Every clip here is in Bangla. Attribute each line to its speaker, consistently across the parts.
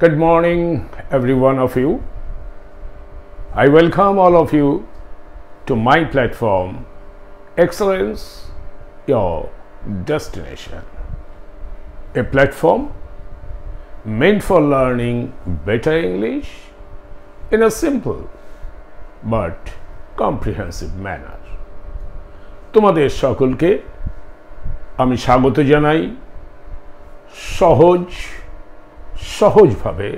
Speaker 1: Good morning, every one of you. I welcome all of you to my platform, Excellence, Your Destination. A platform meant for learning better English in a simple but comprehensive manner. তোমাদের সকলকে আমি স্বাগত জানাই সহজভাবে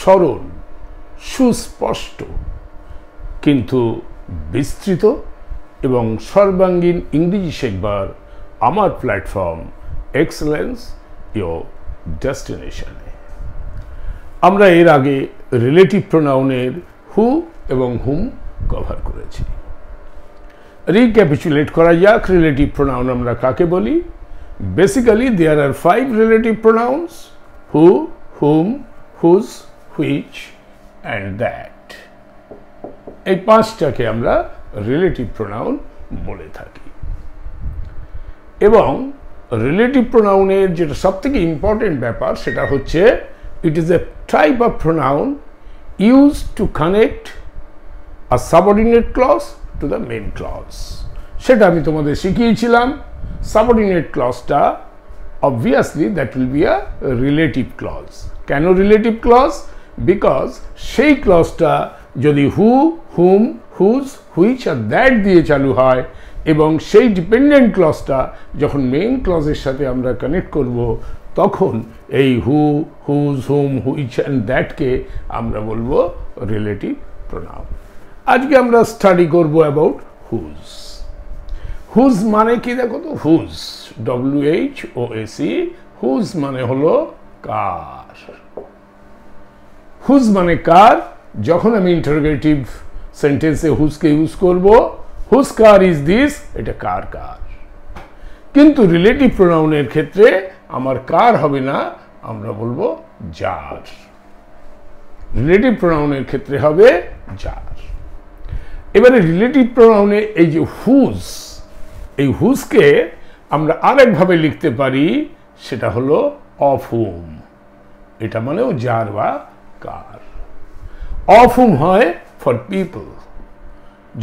Speaker 1: সরল সুস্পষ্ট কিন্তু বিস্তৃত এবং সর্বাঙ্গীন ইংরেজি শেখবার আমার প্ল্যাটফর্ম এক্সেলেন্স ইয়োর ডেস্টিনেশনে। আমরা এর আগে রিলেটিভ প্রোনাউনের হু এবং হুম কভার করেছি। রিক্যাপিচুলেট করা যাক, রিলেটিভ প্রোনাউন আমরা কাকে বলি। Basically there are 5 relative pronouns: who, whom, whose, which and that। এই পাঁচটাকে আমরা রিলেটিভ প্রোনাউন বলে থাকি। এবং রিলেটিভ প্রোনাউনের যেটা সবথেকে ইম্পর্টেন্ট ব্যাপার সেটা হচ্ছে it is a type of pronoun use to connect a subordinate clause to the main clause. সেটা আমি তোমাদের শিখিয়েছিলাম। সাবঅর্ডিনেট ক্লজটা obviously that will be a relative clause. কেন রিলেটিভ ক্লজ? বিকজ সেই ক্লজটা যদি হু, হুম, হুজ, হুইচ আর দ্যাট দিয়ে চালু হয় এবং সেই ডিপেন্ডেন্ট ক্লজটা যখন মেইন ক্লজের সাথে আমরা কানেক্ট করব তখন এই হু, হুজ, হুম, হুইচ অ্যান্ড দ্যাটকে আমরা বলবো রিলেটিভ প্রোনাউন। আজকে আমরা স্টাডি করব অ্যাবাউট হুজ। হুজ মানে কি দেখো তো, হুজ WHOAC, হুজ মানে হলো কার। হুজ মানে কার। যখন আমি ইন্টারোগেটিভ সেন্টেন্সে হুজকে ইউজ করব, হুজ কার ইজ দিস, এটা কার কার। কিন্তু রিলেটিভ প্রোনাউনের ক্ষেত্রে আমার কার হবে না, আমরা বলবো যার। রিলেটিভ প্রোনাউনের ক্ষেত্রে হবে যার। এবারে রিলেটিভ প্রোনাউনে এই যে হুজ, এই হুজকে আমরা আরেকভাবে লিখতে পারি, সেটা হলো অফ হুম। এটা মানেও যার বা কার। অফ হুম হয় ফর পিপল,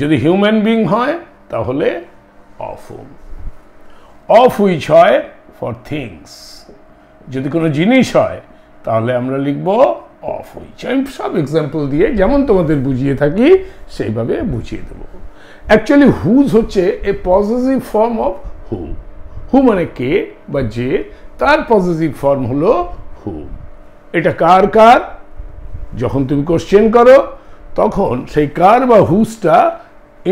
Speaker 1: যদি হিউম্যান বিং হয় তাহলে অফ হুম। অফ হুইচ হয় ফর থিংস, যদি কোনো জিনিস হয় তাহলে আমরা লিখব অফ হুইচ। আমি সব এক্সাম্পল দিয়ে যেমন তোমাদের বুঝিয়ে থাকি সেইভাবে বুঝিয়ে দেবো। অ্যাকচুয়ালি হুজ হচ্ছে এ পজেসিভ ফর্ম অফ হু। হু মানে কে বা যে, তার পজেসিভ ফর্ম হলো হু। এটা কার কার। যখন তুমি কোশ্চেন করো তখন সেই কার বা হুজটা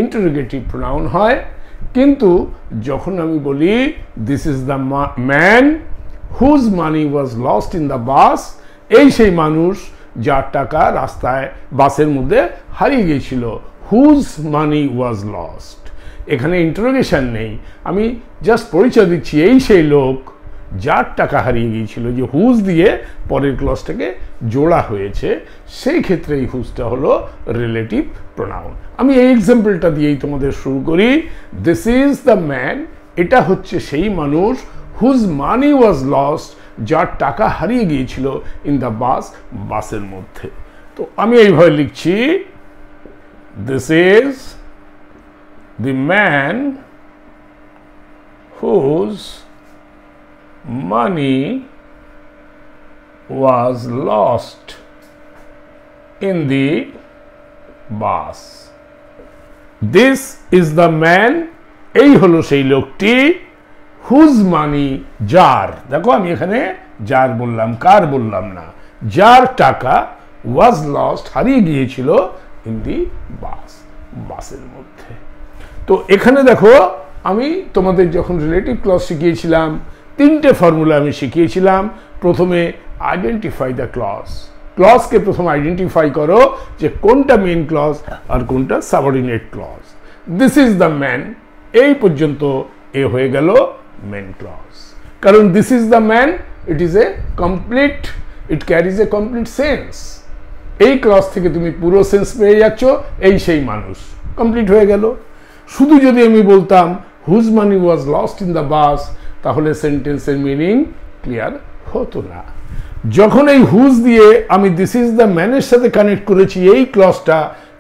Speaker 1: ইন্টারোগেটিভ প্রোনাউন হয়। কিন্তু যখন আমি বলি this is the man whose money was lost in the bus, এই সেই মানুষ যার টাকা রাস্তায় বাসের মধ্যে হারিয়ে গিয়েছিল। Whose money was lost. এখানে ইন্টারোগেশন নেই, আমি জাস্ট পরিচয় দিচ্ছি এই সেই লোক যার টাকা হারিয়ে গিয়েছিল। যে হুজ দিয়ে পরের ক্লজটাকে জোড়া হয়েছে, সেই ক্ষেত্রে এই হুজটা হলো রিলেটিভ প্রোনাউন। আমি এই এক্সাম্পলটা দিয়েই তোমাদের শুরু করি। দিস ইজ দ্য ম্যান, এটা হচ্ছে সেই মানুষ হুজ মানি ওয়াজ লস্ট, যার টাকা হারিয়ে গিয়েছিল ইন দ্য বাস, বাসের মধ্যে। তো আমি এইভাবে লিখছি, this is the man whose money was lost in the bus. This is the man, এই হলো সেই লোকটি, whose money, যার, দেখো আমি এখানে যার বললাম, কার বললাম না, যার টাকা was lost, হারিয়ে গিয়েছিল ইন দি বাস, বাসের মধ্যে। তো এখানে দেখো আমি তোমাদের যখন রিলেটিভ ক্লজ শিখিয়েছিলাম, 3টে ফর্মুলা আমি শিখিয়েছিলাম। প্রথমে আইডেন্টিফাই দ্য ক্লজ, ক্লজকে প্রথম আইডেন্টিফাই করো যে কোনটা মেইন ক্লজ আর কোনটা subordinate clause. This is the man, এই পর্যন্ত এ হয়ে গেল মেইন ক্লজ। কারণ this is the man, it is a complete, it carries a complete sense. এই ক্লজ থেকে তুমি পুরো সেন্স পেয়ে যাচ্ছ, এই সেই মানুষ, কমপ্লিট হয়ে গেল। শুধু যদি আমি বলতাম whose money was lost in the bus, তাহলে সেন্টেন্সের মিনিং ক্লিয়ার হতো না। যখন এই হুজ দিয়ে আমি দিস ইজ দ্য ম্যানের সাথে কানেক্ট করেছি এই ক্লজটা,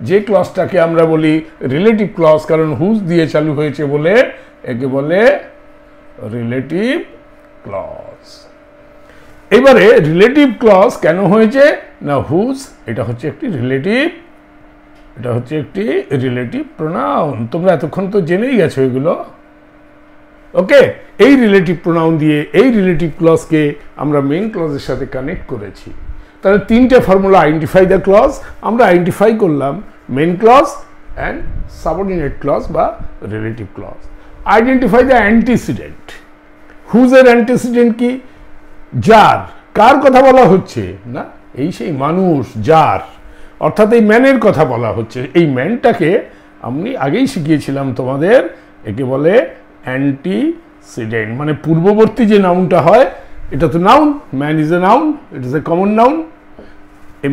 Speaker 1: যে ক্লজটাকে আমরা বলি রিলেটিভ ক্লজ, কারণ হুজ দিয়ে চালু হয়েছে বলে একে বলে রিলেটিভ ক্লজ। এবারে রিলেটিভ ক্লজ কেন হয়েছে না, হুজ এটা হচ্ছে একটি রিলেটিভ প্রোনাউন। তোমরা এতক্ষণ তো জেনেই গেছো এগুলো। ওকে, এই রিলেটিভ প্রোনাউন দিয়ে এই রিলেটিভ ক্লজকে আমরা মেইন ক্লজের সাথে কানেক্ট করেছি। তাহলে তিনটে ফর্মুলা, আইডেন্টিফাই দ্য ক্লজ, আমরা আইডেন্টিফাই করলাম main clause and subordinate clause বা relative clause. Identify the antecedent. হুজের অ্যান্টিসিডেন্ট কি? যার। কার কথা বলা হচ্ছে না, এই সেই মানুষ যার, অর্থাৎ এই ম্যানের কথা বলা হচ্ছে। এই ম্যানটাকে আমি আগেই শিখিয়েছিলাম তোমাদের, একে বলে অ্যান্টিসিডেন্ট, মানে পূর্ববর্তী যে নাউনটা হয়, এটা তো noun, man is a noun, it is a common noun. এই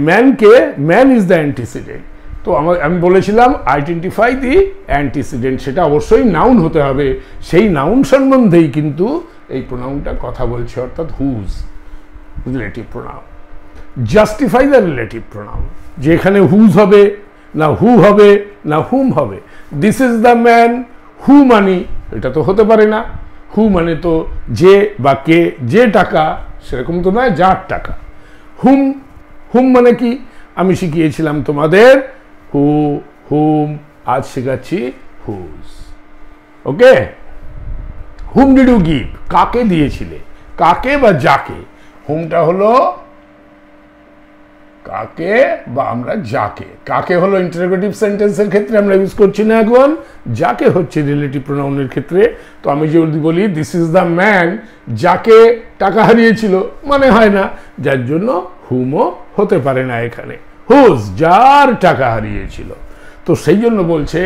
Speaker 1: ম্যান ইজ দ্য অ্যান্টিসিডেন্ট। তো আমি বলেছিলাম আইডেন্টিফাই দি অ্যান্টিসিডেন্ট, সেটা অবশ্যই নাউন হতে হবে। সেই নাউন সম্বন্ধেই কিন্তু এই প্রোনাউনটা কথা বলছে, অর্থাৎ whose, relative pronoun. Justify the relative pronoun, যে এখানে হুজ হবে না হু হবে না হুম হবে। দিস ইজ দ্য ম্যান, হু মানি এটা তো হতে পারে না, হু মানে তো যে বা কে, যে টাকা সেরকম তো নয়, যার টাকা। হুম মানে কি? আমি শিখিয়েছিলাম তোমাদের হু, হুম, আজ শেখাচ্ছি whose. Okay, whom did you give, কাকে দিয়েছিলে, কাকে বা যাকে। হুমটা হলো কাকে বা আমরা যাকে। কাকে হলো ইন্টারোগেটিভ সেন্টেন্সের ক্ষেত্রে আমরা ইউজ করছি না এখন, যাকে হচ্ছে রিলেটিভ প্রোনাউনের ক্ষেত্রে। তো আমি যদি বলি দিস ইজ দ্য ম্যান, যাকে টাকা হারিয়েছিল, মানে হয় না, যার জন্য হুমও হতে পারে না এখানে। হুজ, যার টাকা হারিয়েছিল। তো সেই জন্য বলছে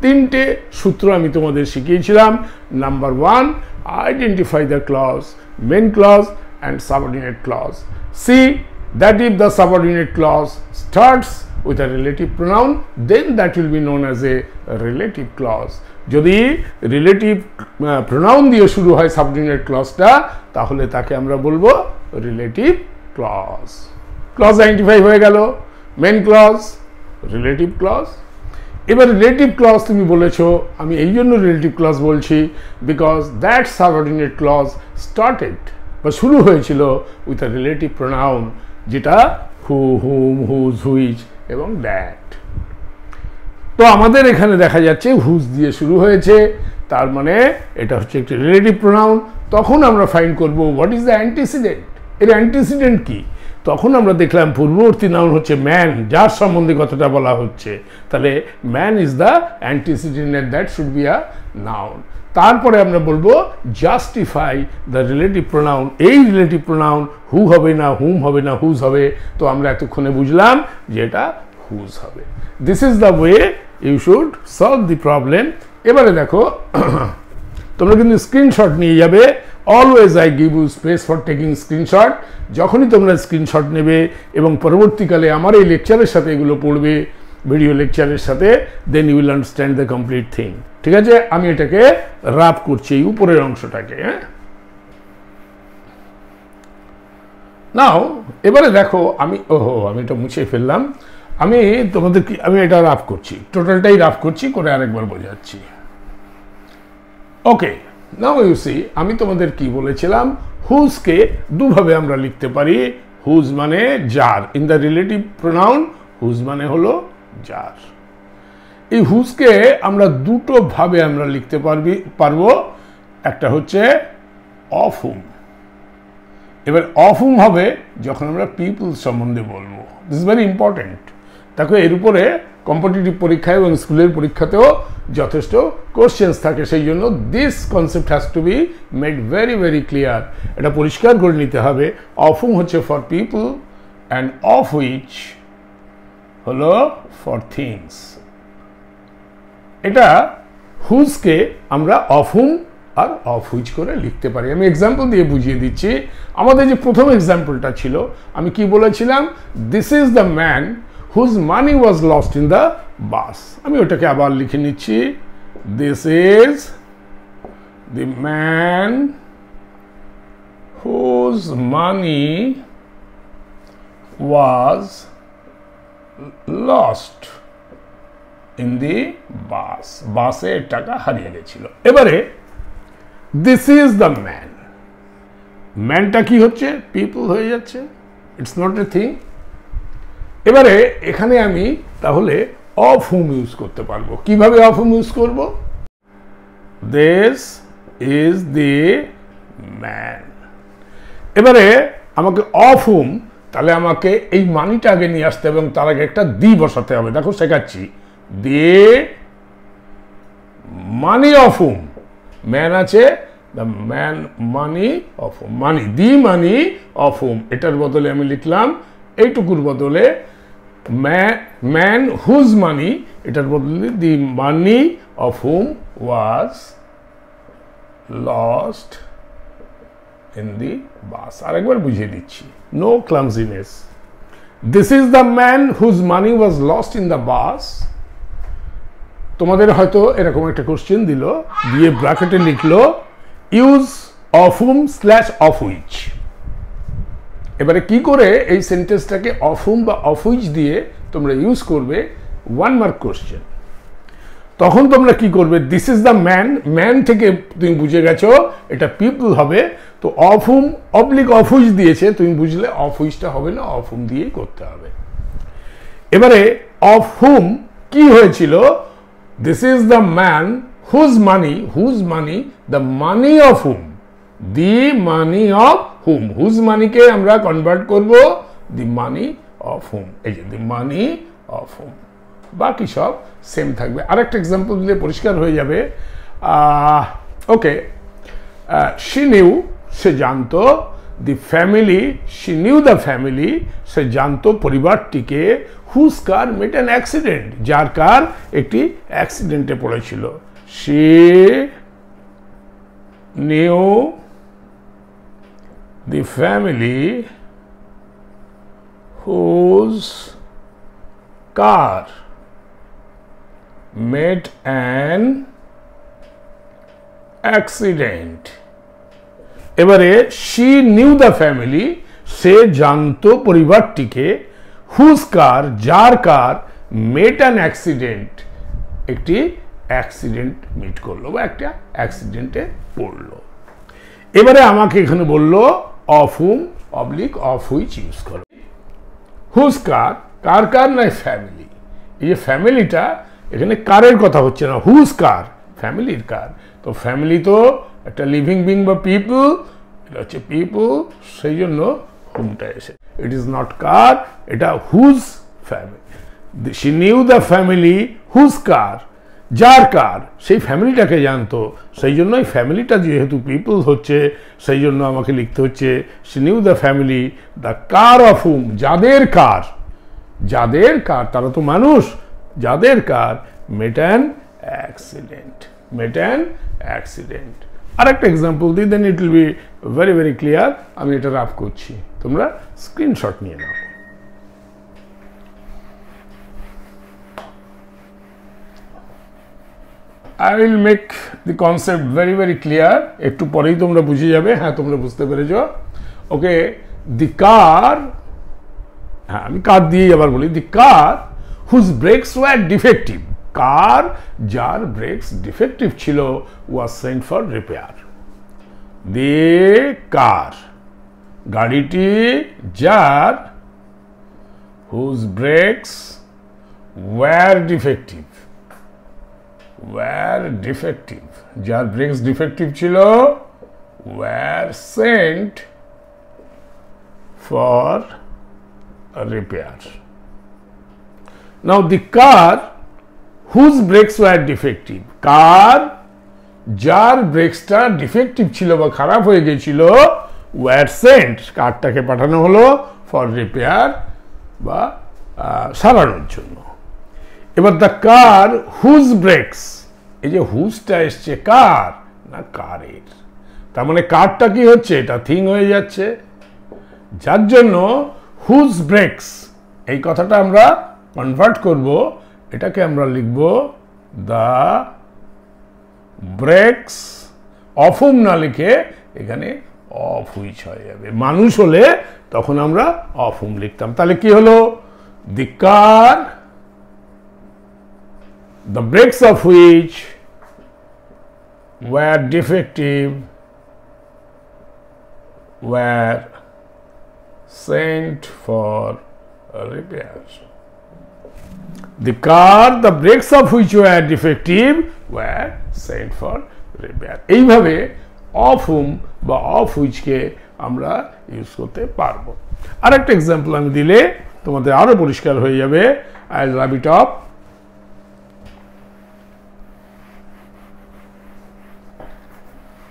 Speaker 1: তিনটে সূত্র আমি তোমাদের শিখিয়েছিলাম। Number 1, identify the clause, main clause and subordinate clause. See that if the subordinate clause starts with a relative pronoun, then that will be known as a relative clause. যদি রিলেটিভ প্রোনাউন দিয়ে শুরু হয় সাবঅর্ডিনেট ক্লজটা, তাহলে তাকে আমরা বলবো রিলেটিভ ক্লজ। ক্লজ আইডেন্টিফাই হয়ে গেল, মেন ক্লজ, রিলেটিভ ক্লজ। এবার রিলেটিভ ক্লজ তুমি বলেছো, আমি এই জন্য রিলেটিভ ক্লজ বলছি because that subordinate clause started বা শুরু হয়েছিল উইথ আ রিলেটিভ প্রোনাউন, যেটা হু, হুম, হুজ, হুইচ এবং দ্যাট। তো আমাদের এখানে দেখা যাচ্ছে হুজ দিয়ে শুরু হয়েছে, তার মানে এটা হচ্ছে একটি রিলেটিভ প্রোনাউন। তখন আমরা ফাইন্ড করব হোয়াট ইজ দ্য অ্যান্টিসিডেন্ট, এর অ্যান্টিসিডেন্ট কি। তখন আমরা দেখলাম পূর্ববর্তী নাউন হচ্ছে ম্যান, যার সম্বন্ধে কথাটা বলা হচ্ছে, তাহলে man is the antecedent and that should be a noun. তারপরে আমরা বলবো জাস্টিফাই দ্য রিলেটিভ প্রোনাউন। এই রিলেটিভ প্রোনাউন হু হবে না, হুম হবে না, হুজ হবে। তো আমরা এতক্ষণে বুঝলাম যে এটা হুজ হবে। This is the way you should solve the problem. এবারে দেখো, তোমরা কিন্তু স্ক্রিনশট নিয়ে যাবে। Always I give you space for taking screenshot. যখনই তোমরা স্ক্রিনশট নেবে এবং পরবর্তীকালে আমার এই লেকচারের সাথে এগুলো পড়বে, ভিডিও লেকচারের সাথে, then you will understand the complete thing. ঠিক আছে, আমি এটাকে রাফ করছি এই উপরের অংশটাকে। হ্যাঁ, নাও এবারে দেখো, আমি এটা মুছে ফেললাম। আমি তোমাদের আমি এটা রাফ করছি, টোটালটাই রাফ করছি, করে আরেকবার বোঝাচ্ছি। ওকে, নাও ইউ সি, আমি তোমাদের কি বলেছিলাম, হুজকে দুভাবে আমরা লিখতে পারি। হুজ মানে যার, in the relative pronoun whose মানে হলো যার। এই হুজকে আমরা দুটো ভাবে আমরা লিখতে পারবো। একটা হচ্ছে অফ হুম। এবার অফ হুম হবে যখন আমরা পিপল সম্বন্ধে বলবো। This is very important. দেখো, এর উপরে কম্পিটিটিভ পরীক্ষায় এবং স্কুলের পরীক্ষাতেও যথেষ্ট কোশ্চেন্স থাকে, সেই জন্য this concept has to be made very very clear. এটা পরিষ্কার করে নিতে হবে। অফ হুম হচ্ছে for people and of which হলো ফর থিংস। এটা হুজকে আমরা অফ হুম আর অফ হুইচ করে লিখতে পারি। আমি এক্সাম্পল দিয়ে বুঝিয়ে দিচ্ছি। আমাদের যে প্রথম এক্সাম্পলটা ছিল, আমি কি বলেছিলাম, this is the man whose money was lost in the bus. আমি ওটাকে আবার লিখে নিচ্ছি, this is the man whose money was lost in the bus. বাসে টাকা হারিয়ে গেছিল। এবারে this is the man. ম্যানটা কি হচ্ছে? পিপল হয়ে যাচ্ছে। It's not a thing. এবারে এখানে আমি তাহলে অফ হুম ইউজ করতে পারবো। কিভাবে অফ হুম ইউজ করব? This is the man. এবারে আমাকে অফ হুম, তাহলে আমাকে এই মানিটা আগে নিয়ে আসতে হবে এবং তার আগে একটা দি বসাতে হবে। দেখো শেখাচ্ছি। The money of whom. Man আছে, the man money of whom. Money, the money of whom. এটার বদলে আমি লিখলাম এইটুকুর বদলে ম্যান হুজ মানি, এটার বদলে the money of whom was lost in the bus. আরেকবার বুঝিয়ে দিচ্ছি, no clumsiness. This is the man whose money was lost in the bus. তোমাদের হয়তো এরকম একটা কোশ্চেন দিল, দিয়ে ব্র্যাকেটে লিখলো use of whom slash of which. এবারে কি করে এই সেন্টেন্সটাকে অফ হুম বা অফ হুইচ দিয়ে তোমরা ইউজ করবে, 1 মার্ক কোশ্চেন। তখন তোমরা কি করবে? This is the man, man থেকে তুমি বুঝে গেছো এটা পিপল হবে, তো of whom oblique of which দিয়েছে, তুমি বুঝলে অফ হুইচটা হবে না, অফ হুম দিয়েই করতে হবে। এবারে অফ হুম কি হয়েছিল? This is the man whose money, the money of whom, the money of whom. Whose মানিকে আমরা কনভার্ট করব দি মানি অফ হুম। এই যে দি মানি অফ হুম, বাকি সব সেম থাকবে। আরেকটা এক্সাম্পল দিলে পরিষ্কার হয়ে যাবে। ওকে, শি নিউ, সে জানতো, the family, she knew the family, সে জানতো পরিবারটিকে, whose car met an accident, যার কার একটি অ্যাক্সিডেন্টে পড়েছিল। She knew the family whose car met an accident. এবারে she knew the family, সে জানতো পরিবারটিকে, whose car, যার কার, met an accident, একটি অ্যাক্সিডেন্ট মিট করলো বা একটা অ্যাক্সিডেন্টে পড়লো। এবারে আমাকে এখানে বললো of whom oblique of which use করো। হুজ কার, কার কার নয় ফ্যামিলি। এই যে ফ্যামিলিটা, এখানে কারের কথা হচ্ছে না, হুজ কার, ফ্যামিলির কার। তো ফ্যামিলি তো একটা লিভিং বিং বা পিপল, এটা হচ্ছে পিপল, সেই জন্য হুমটা এসে। ইট ইজ নট কার, এটা whose family. She knew the family whose car, যার কার, সেই ফ্যামিলিটাকে জানতো, সেই জন্য এই ফ্যামিলিটা যেহেতু পিপল হচ্ছে, সেই জন্য আমাকে লিখতে হচ্ছে she knew the family the car of whom, যাদের কার, যাদের কার, তারা তো মানুষ, যাদের car met an accident, met an accident. আর একটা এক্সাম্পল দিই, then it will be very very clear. আমি এটা রাফ করছি, তোমরা স্ক্রিনশট নিয়ে নাও। I will make the concept very very clear. একটু পরেই তোমরা বুঝে যাবে। হ্যাঁ, তোমরা বুঝতে পেরেছো। ওকে, দি কার, হ্যাঁ আমি কার দিয়ে আবার বলি, the car whose brakes were defective, car যার ব্রেকস ডিফেক্টিভ ছিল, was sent for repair. The car, গাড়িটি যার, whose brakes were defective, were defective, যার ব্রেকস ডিফেক্টিভ ছিল, were sent for repair. Now the car whose brakes were defective, car যার ব্রেকসটা ডিফেক্টিভ ছিল বা খারাপ হয়ে গেছিল, were sent, কারটাকে পাঠানো হলো ফর রিপেয়ার বা সারানোর জন্য। এবার দ্য কার হুজ ব্রেকস, এই যে হুজটা এসছে কার না কারের, তার মানে কারটা কি হচ্ছে, এটা থিং হয়ে যাচ্ছে, যার জন্য হুজ ব্রেকস, এই কথাটা আমরা কনভার্ট করব, এটাকে আমরা লিখব দ্য ব্রেকস অফ হুম না লিখে এখানে অফ হুইচ হয়ে যাবে। মানুষ হলে তখন আমরা অফ হুম লিখতাম। তাহলে কি হলো? দি কার the brakes of which were defective were sent for repair. The car, the brakes of which were defective were sent for repair. এইভাবে অফ হুম বা অফ হুইচকে আমরা ইউজ করতে পারবো। আরেকটা এক্সাম্পল আমি দিলে তোমাদের আরো পরিষ্কার হয়ে যাবে। I rub it off.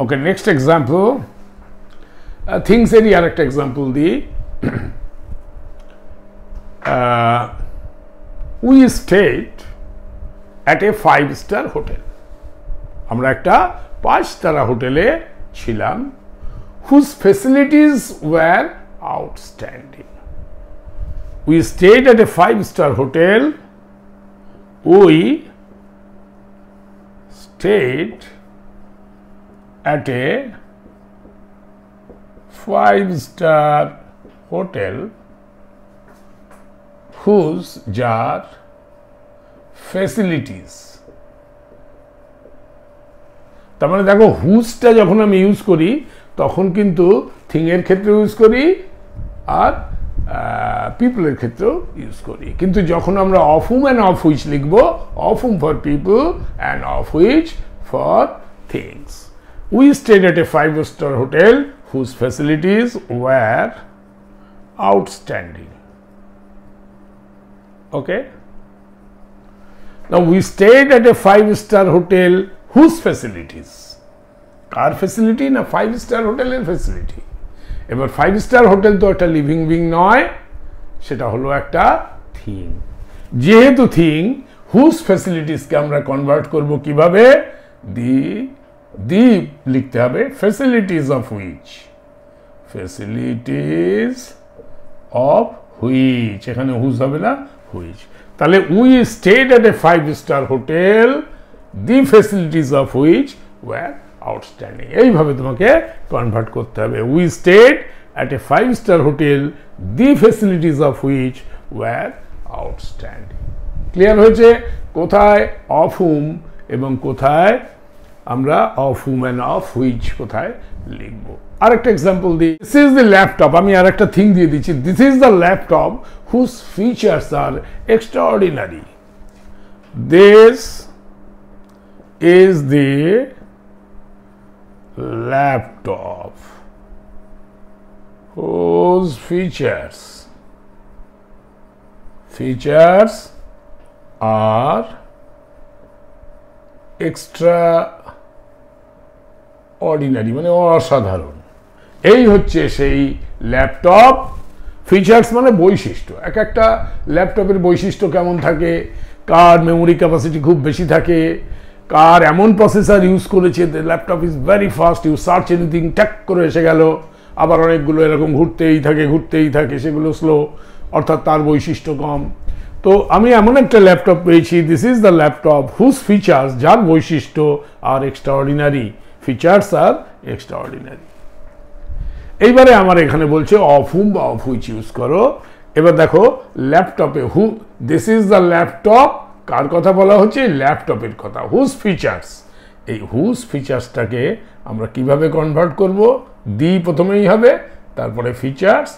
Speaker 1: Okay, next example, things এরই আরেকটা এক্সাম্পল দিই। We stayed at a 5-star hotel. আমরা একটা 5-তারা হোটেলে ছিলাম, whose facilities were outstanding. We stayed at a 5-star hotel. We stayed at a 5-star hotel whose যার facilities, তার মানে দেখো হুজটা যখন আমি ইউজ করি তখন কিন্তু থিং এর ক্ষেত্রে ইউজ করি আর পিপলের ক্ষেত্রেও ইউজ করি, কিন্তু যখন আমরা of whom and of which লিখবো, of whom for people and of which for things. We stayed at a 5-star hotel whose facilities were outstanding. Okay? Now we stayed at a 5-star hotel whose facilities? Car facility na 5-star hotel এর facility. এবার 5-star hotel তো একটা লিভিং বিং নয়, সেটা হলো একটা থিং। যেহেতু থিং, whose facilities কে আমরা কনভার্ট করব কিভাবে? দি লিখতে হবে facilities of which, facilities of which, এখানে হুজ হবে না, হুইচ। তাহলে we stayed at a 5-star hotel, the facilities of which were outstanding. এইভাবে তোমাকে কনভার্ট করতে হবে। We stayed at a 5-star hotel, the facilities of which were outstanding. Clear হয়েছে কোথায় অফ হুম এবং কোথায় আমরা of whom and of which কোথায় লিখব। আরেকটা এক্সাম্পল দিই। দিস ইজ দ্য ল্যাপটপ, আমি আরেকটা থিং দিয়ে দিচ্ছি। This is the laptop whose features are extraordinary. This is the laptop whose features are extraordinary, মানে অসাধারণ। এই হচ্ছে সেই ল্যাপটপ। ফিচার্স মানে বৈশিষ্ট্য। এক একটা ল্যাপটপের বৈশিষ্ট্য কেমন থাকে, কার মেমোরি ক্যাপাসিটি খুব বেশি থাকে, কার এমন প্রসেসর ইউজ করেছে, laptop is very fast, you search anything ট্যাক করে এসে গেল। আবার অনেকগুলো এরকম ঘুরতেই থাকে, সেগুলো স্লো, অর্থাৎ তার বৈশিষ্ট্য কম। তো আমি এমন একটা ল্যাপটপ পেয়েছি, this is the laptop whose features, যার বৈশিষ্ট্য are extraordinary, features are extraordinary. এইবারে আমার এখানে বলছে অফ হুম বা অফ হুইচ ইউজ করো। এবার দেখো ল্যাপটপে দিস ইজ দ্য ল্যাপটপ, কার কথা বলা হচ্ছে? ল্যাপটপের কথা। হুজ ফিচার্স, এই হুজ ফিচার্সটাকে আমরা কিভাবে কনভার্ট করব? দি প্রথমেই হবে, তারপরে features,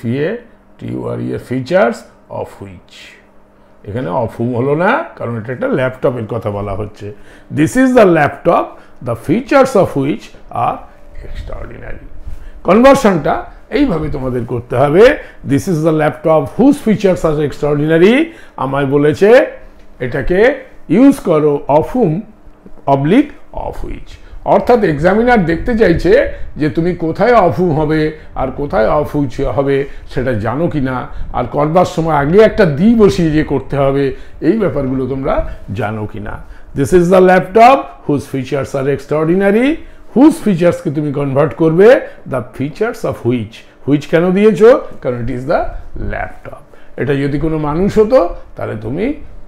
Speaker 1: FEATURE features of which. এখানে অফ হুম হলো না, কারণ এটা একটা ল্যাপটপের কথা বলা হচ্ছে। This is the laptop, the features of which are extraordinary. কনভার্সনটা এইভাবে তোমাদের করতে হবে। This is the laptop whose features are extraordinary. আমায় বলেছে এটাকে ইউজ করো of whom oblique of which. অর্থাৎ এক্সামিনার দেখতে চাইছে যে তুমি কোথায় অফ হুম হবে আর কোথায় অফ হুইচ হবে সেটা জানো কিনা, আর করবার সময় আগে একটা দি বসিয়ে যে করতে হবে এই ব্যাপারগুলো তোমরা জানো কিনা। This is the laptop whose features are extraordinary. Whose ফিচার্সকে তুমি কনভার্ট করবে the features of which. Which কেন দিয়েছো? কারণ ইট ইজ দ্য ল্যাপটপ। এটা যদি কোনো মানুষ হতো তাহলে তুমি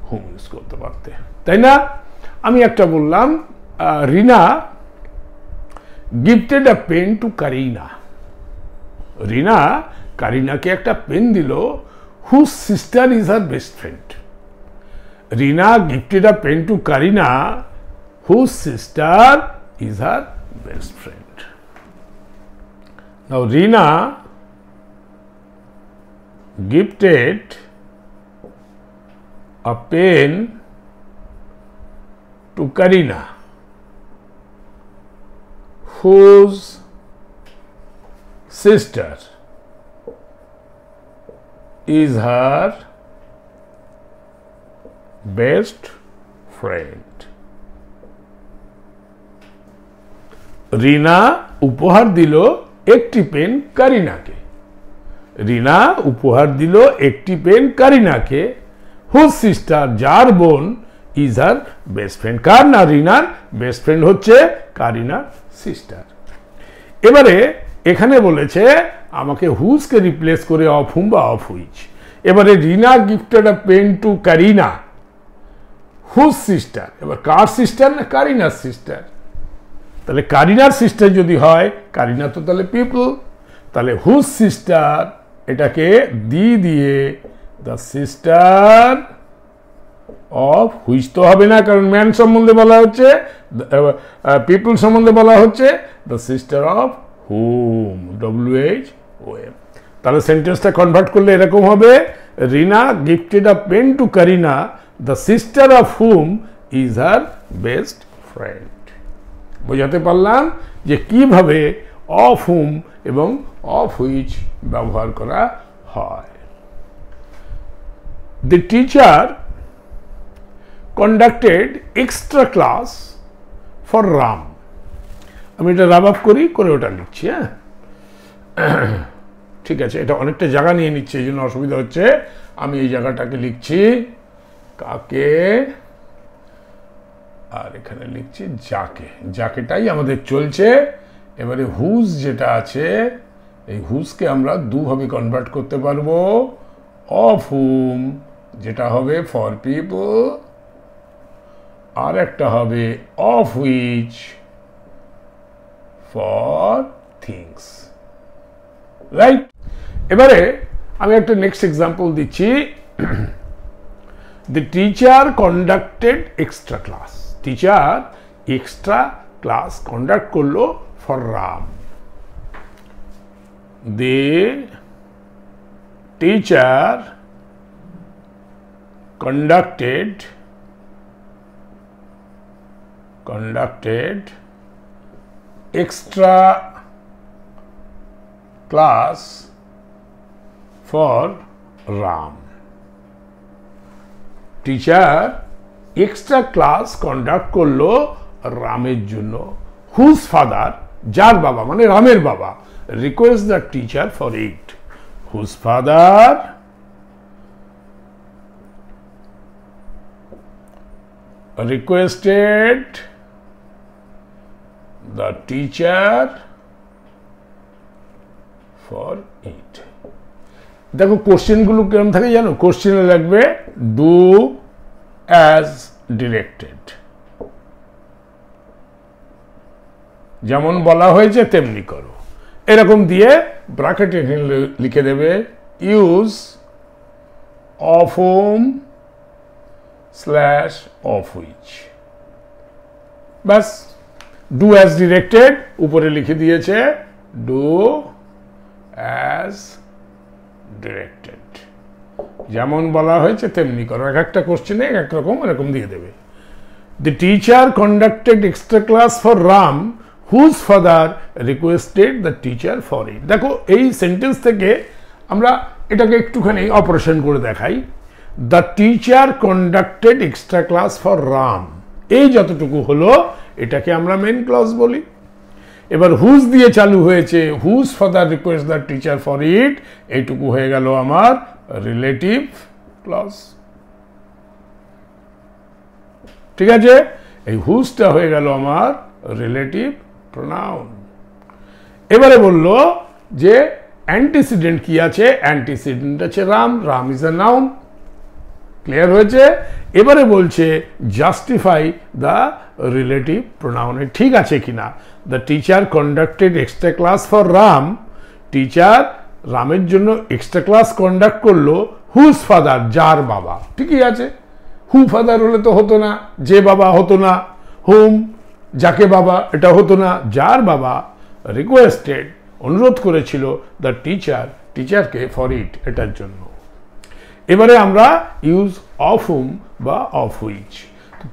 Speaker 1: হুম ইউজ করতে পারতে, তাই না? আমি একটা বললাম, রিনা gifted a pen to Karina. রিনা কারিনাকে একটা পেন দিল, whose sister is her best friend. Rina gifted a pen to Kareena, whose sister is her best friend. Now Rina gifted a pen to Karina, whose sister is her best friend. রিনা উপহার দিল একটি পেন কারিনাকে। রিনা উপহার দিল একটি পেন কারিনাকে, হুজ সিস্টার যার বোন ইজ হার বেস্ট ফ্রেন্ড। কার না? রিনার বেস্ট ফ্রেন্ড হচ্ছে কারিনার সিস্টার। এবারে এখানে বলেছে আমাকে হুজকে রিপ্লেস করে অফ হুম বা অফ হুইচ। এবারে Rina gifted a pen to Kareena, whose sister. এবার কার সিস্টার? না কারিনার সিস্টার। তাহলে কারিনার সিস্টার যদি হয়, কারিনা তো তাহলে পিপল, তাহলে হুজ সিস্টার এটাকে দিয়ে দ্য সিস্টার অফ, হুইচ তো হবে না কারণ ম্যান সম্বন্ধে বলা হচ্ছে, পিপল সম্বন্ধে বলা হচ্ছে, the sister of whom, WHOM। তাহলে সেন্টেন্সটা কনভার্ট করলে এরকম হবে, Rina gifted a pen to Karina, the sister of whom is her best friend. বোঝাতে পারলাম যে কিভাবে অফ হুম এবং অফ হুইচ ব্যবহার করা হয়। The teacher conducted extra class for Ram. আমি এটা রাব আপ করে ওটা লিখছি। হ্যাঁ, ঠিক আছে, এটা অনেকটা জায়গা নিয়ে নিচ্ছে, এই জন্য অসুবিধা হচ্ছে। আমি এই জায়গাটাকে লিখছি কাকে, আর এখানে লিখছি যাকে। যাকেটাই আমাদের চলছে। এবারে হুজ যেটা আছে, এই হুজকে আমরা দুভাবে কনভার্ট করতে পারবো, অফ হুম যেটা হবে ফর পিপল, আর একটা হবে of which for things, right? এবারে আমি একটা নেক্সট এক্সাম্পল দিচ্ছি। The teacher conducted extra class. Teacher extra class conduct করলো for Ram. The teacher conducted extra class for Ram. Teacher extra class conduct করলো রামের জন্য, হুজ ফাদার যার বাবা মানে রামের বাবা, request the teacher for it. Whose father requested the teacher for it. দেখো কোশ্চেনগুলো কেমন থাকে জানো? কোশ্চেনে লাগবে ডু অ্যাজ ডিরেক্টেড, যেমন বলা হয়েছে তেমনি করো, এরকম দিয়ে ব্র্যাকেটে লিখে দেবে use of home slash of which. ব্যাস, ডু অ্যাজ ডিরেক্টেড উপরে লিখে দিয়েছে ডু অ্যাজ ডিরেক্টেড, যেমন বলা হয়েছে তেমনি করো। এক একটা কোশ্চেনে এক রকম এরকম দিয়ে দেবে। The teacher conducted extra class for Ram, whose father requested the teacher for it. দেখো এই সেন্টেন্স থেকে আমরা এটাকে একটুখানি অপারেশন করে দেখাই। The teacher conducted extra class for Ram, এই যতটুকু হলো এটাকে আমরা মেন ক্লজ বলি। এবার হুজ দিয়ে চালু হয়েছে, whose father request the teacher for it, এইটুকু হয়ে গেল আমার রিলেটিভ ক্লজ। ঠিক আছে, এই হুজটা হয়ে গেল আমার রিলেটিভ প্রোনাউন। এবারে বলল যে অ্যান্টিসিডেন্ট কি আছে? অ্যান্টিসিডেন্ট আছে Ram, Ram is a noun. Clear হয়েছে? এবারে বলছে জাস্টিফাই দ্য রিলেটিভ প্রোনাউনে ঠিক আছে কিনা। The teacher conducted extra class for Ram, teacher রামের জন্য এক্সট্রা ক্লাস কন্ডাক্ট করলো হুজ ফাদার, যার বাবা, ঠিকই আছে। হু ফাদার হলে তো হতো না, যে বাবা হতো না, হুম যাকে বাবা এটা হতো না, যার বাবা রিকোয়েস্টেড অনুরোধ করেছিল দ্য টিচার, টিচারকে ফর ইট, এটার জন্য। এবারে আমরা ইউজ অফ হুম বা অফ হুইচ,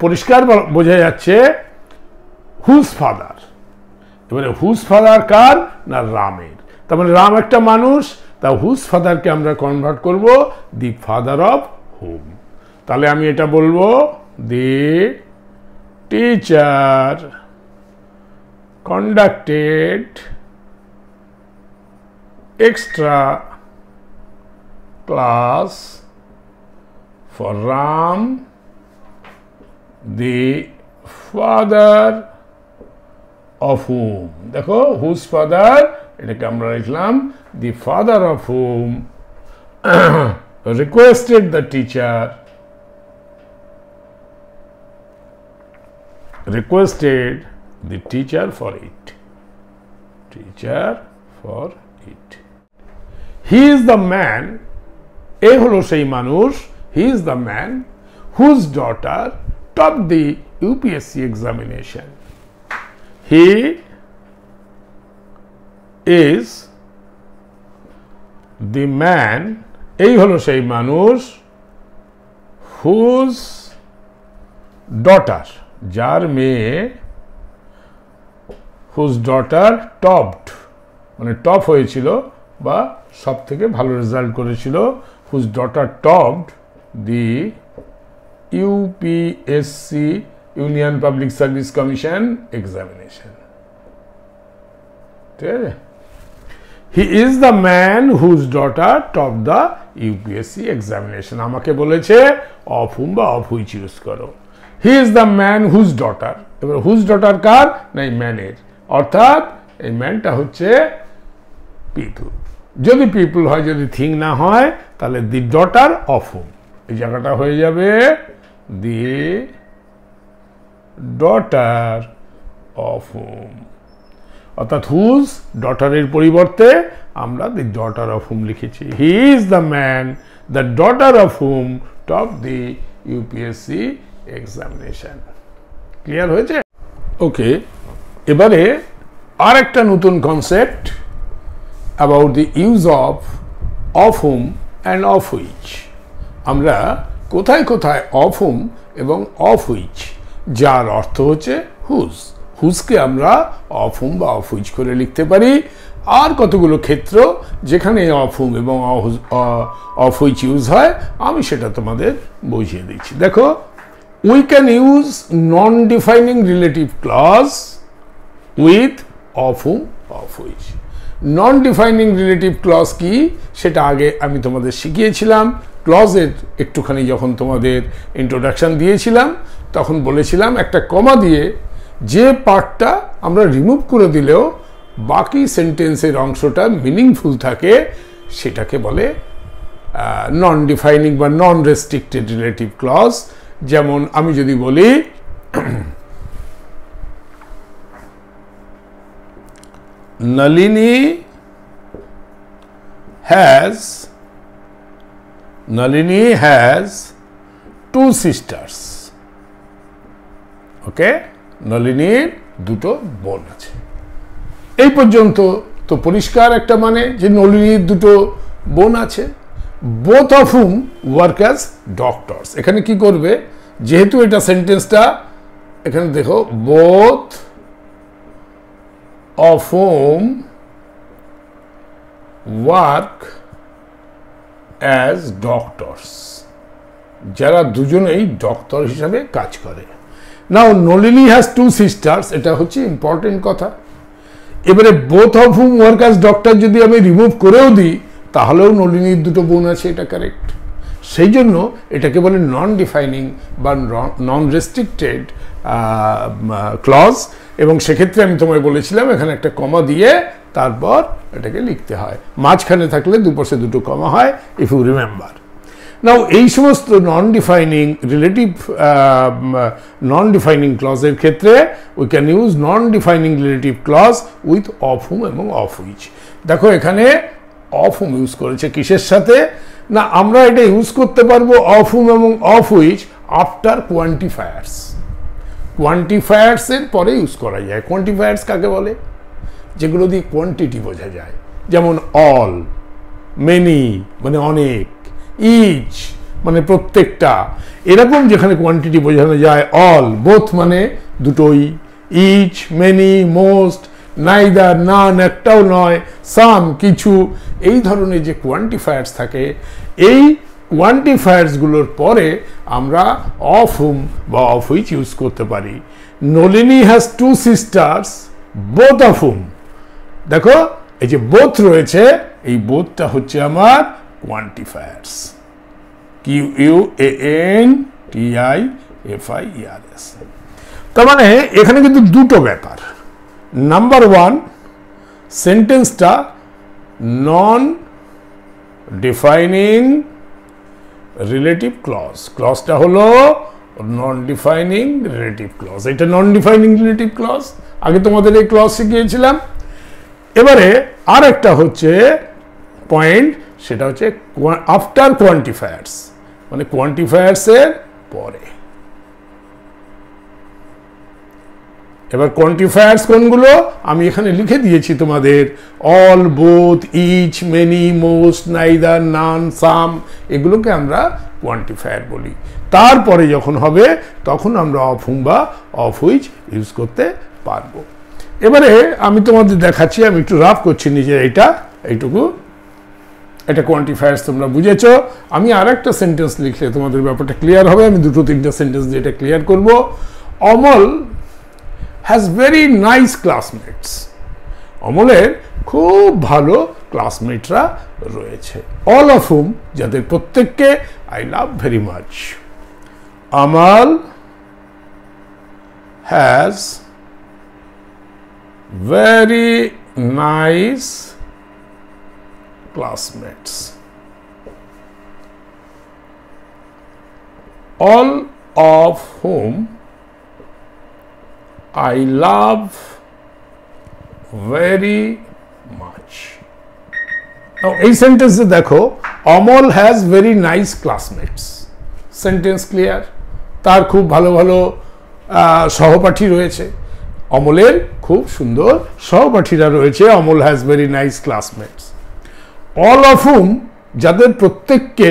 Speaker 1: পরিষ্কার বোঝা যাচ্ছে হুজ ফাদার। এবারে হুজ ফাদার কার না রামের, তার মানে রাম একটা মানুষ, তা হুজ ফাদারকে আমরা কনভার্ট করব দি ফাদার অফ হুম। তাহলে আমি এটা বলবো the teacher conducted extra class for Ram, the father of whom, দেখো whose father, এটাকে আমরা লিখলাম the father of whom requested the teacher, requested the teacher for it, teacher for it. He is the man, এ হলো সেই মানুষ, he is the man whose daughter topped the UPSC examination. He is the man, এই হলো সেই মানুষ whose daughter, যার মেয়ে, whose daughter topped, মানে টপ হয়েছিল বা সব থেকে ভালো রেজাল্ট করেছিল, whose daughter topped the UPSC, Union Public Service Commission examination. ঠিক আছে? He is the man whose daughter topped the UPSC examination. আমাকে বলেছে of whom বা of which ইউজ করো। He is the man whose daughter, এবার whose daughter কার না ম্যানের, অর্থাৎ এই ম্যানটা হচ্ছে পিপল। যদি পিপল হয়, যদি থিং না হয়, তাহলে দি ডটার অফ হুম, এই জায়গাটা হয়ে যাবে দি ডটার অফ হুম, অর্থাৎ হুজ ডটারের পরিবর্তে আমরা দি ডটার অফ হুম লিখেছি। He is the man the daughter of hmm top the UPSC examination. Clear হয়েছে? ওকে, এবারে আর একটা নতুন concept about the use of whom and of which. আমরা কোথায় কোথায় অফ হুম এবং অফ হুইচ, যার অর্থ হচ্ছে হুজ, হুজকে আমরা অফ হুম বা অফ হুইচ করে লিখতে পারি। আর কতগুলো ক্ষেত্র যেখানে অফ হুম এবং অফ হুইচ ইউজ হয়, আমি সেটা তোমাদের বুঝিয়ে দিচ্ছি। দেখো, we can use non-defining relative clause with of whom, of which. Non-defining relative clause কি সেটা আগে আমি তোমাদের শিখিয়েছিলাম। ক্লজের একটুখানি যখন তোমাদের ইন্ট্রোডাকশন দিয়েছিলাম, তখন বলেছিলাম একটা কমা দিয়ে যে পার্টটা আমরা রিমুভ করে দিলেও বাকি সেন্টেন্সের অংশটা মিনিংফুল থাকে, সেটাকে বলে নন ডিফাইনিং বা নন রেস্ট্রিক্টেড রিলেটিভ ক্লজ। যেমন আমি যদি বলি Nalini has two sisters. ওকে, নলিনীর দুটো বোন আছে। এই পর্যন্ত তো পরিষ্কার একটা মানে যে নলিনীর দুটো বোন আছে। both of whom work as doctors, এখানে কি করবে, যেহেতু এটা সেন্টেন্সটা, এখানে দেখো both of whom work as doctors, যারা দুজনেই ডক্টর হিসাবে কাজ করে। নাও নলিনী হ্যাজ টু সিস্টার্স, এটা হচ্ছে ইম্পর্টেন্ট কথা। এবারে both of whom work as doctor যদি আমি রিমুভ করেও দিই, তাহলেও নলিনীর দুটো বোন আছে, এটা কারেক্ট। সেই জন্য এটাকে বলে নন ডিফাইনিং বা নন রেস্ট্রিক্টেড ক্লজ। এবং সেক্ষেত্রে আমি তোমায় বলেছিলাম এখানে একটা কমা দিয়ে তারপর এটাকে লিখতে হয়, মাঝখানে থাকলে দুপাশে দুটো কমা হয়, ইফ ইউ রিমেম্বার। নাও এই সমস্ত non defining relative non defining ক্লজের ক্ষেত্রে we can use non defining relative clause with of whom এবং অফ হুইচ। দেখো এখানে অফ হুম ইউজ করেছে কিসের সাথে? না, আমরা এটা ইউজ করতে পারবো অফ হুম এবং of which after quantifiers. Quantifiers এর পরে ইউজ করা যায়। কোয়ান্টিফায়ার্স কাকে বলে? যেগুলো দিয়ে কোয়ান্টিটি বোঝা যায়, যেমন অল, মেনি মানে অনেক, ইচ মানে প্রত্যেকটা, এরকম যেখানে কোয়ান্টিটি বোঝানো যায়। অল, বোথ মানে দুটোই, ইচ, মেনি, মোস্ট, নাইদার নান একটাও নয়, সাম কিছু, এই ধরনের যে কোয়ান্টিফায়ার্স থাকে, এই কোয়ান্টিফায়ার্সগুলোর পরে আমরা অফ হুম বা অফ হুইচ ইউজ করতে পারি। Nalini has two sisters both of whom, দেখো এই যে বোথ রয়েছে, এই বোথটা হচ্ছে আমার কোয়ান্টিফায়ার্স। QUANTIFIERS। তার মানে এখানে কিন্তু দুটো ব্যাপার। নাম্বার ওয়ান, সেন্টেন্সটা নন ডিফাইনিং রিলেটিভ ক্লজ। ক্লজটা হলো নন ডিফাইনিং রিলেটিভ ক্লজ। এটা নন ডিফাইনিং রিলেটিভ ক্লজ, আগে তোমাদের এই ক্লজ শিখিয়েছিলাম। এবারে আর একটা হচ্ছে পয়েন্ট, সেটা হচ্ছে আফটার কোয়ান্টিফায়ার্স, মানে কোয়ান্টিফায়ার্স এর পরে। এবার কোয়ান্টিফায়ার্স কোনগুলো আমি এখানে লিখে দিয়েছি তোমাদের, all, both, each, many, most, neither, none, some, এগুলোকে আমরা কোয়ান্টিফায়ার বলি। তারপরে যখন হবে তখন আমরা অফ হুম বা অফ হুইচ ইউজ করতে পারবো। এবারে আমি তোমাদের দেখাচ্ছি, আমি একটু রাফ করছি নিজে, এইটুকু, এটা কোয়ান্টিফায়ার্স তোমরা বুঝেছো। আমি আর একটা সেন্টেন্স লিখলে তোমাদের ব্যাপারটা ক্লিয়ার হবে। আমি দুটো তিনটা সেন্টেন্স দিয়ে এটা ক্লিয়ার করব। Amal has very nice classmates. অমলের খুব ভালো ক্লাসমেটরা রয়েছে। অল অফ হুম, যাদের প্রত্যেককে I love very much. Amal has very nice classmates. All of whom I love very much. Now এই সেন্টেন্সে দেখো, Amal has very nice classmates, sentence clear. তার খুব ভালো ভালো সহপাঠী রয়েছে। অমলের খুব সুন্দর সহপাঠীরা রয়েছে। Amal has very nice classmates. All of whom, যাদের প্রত্যেককে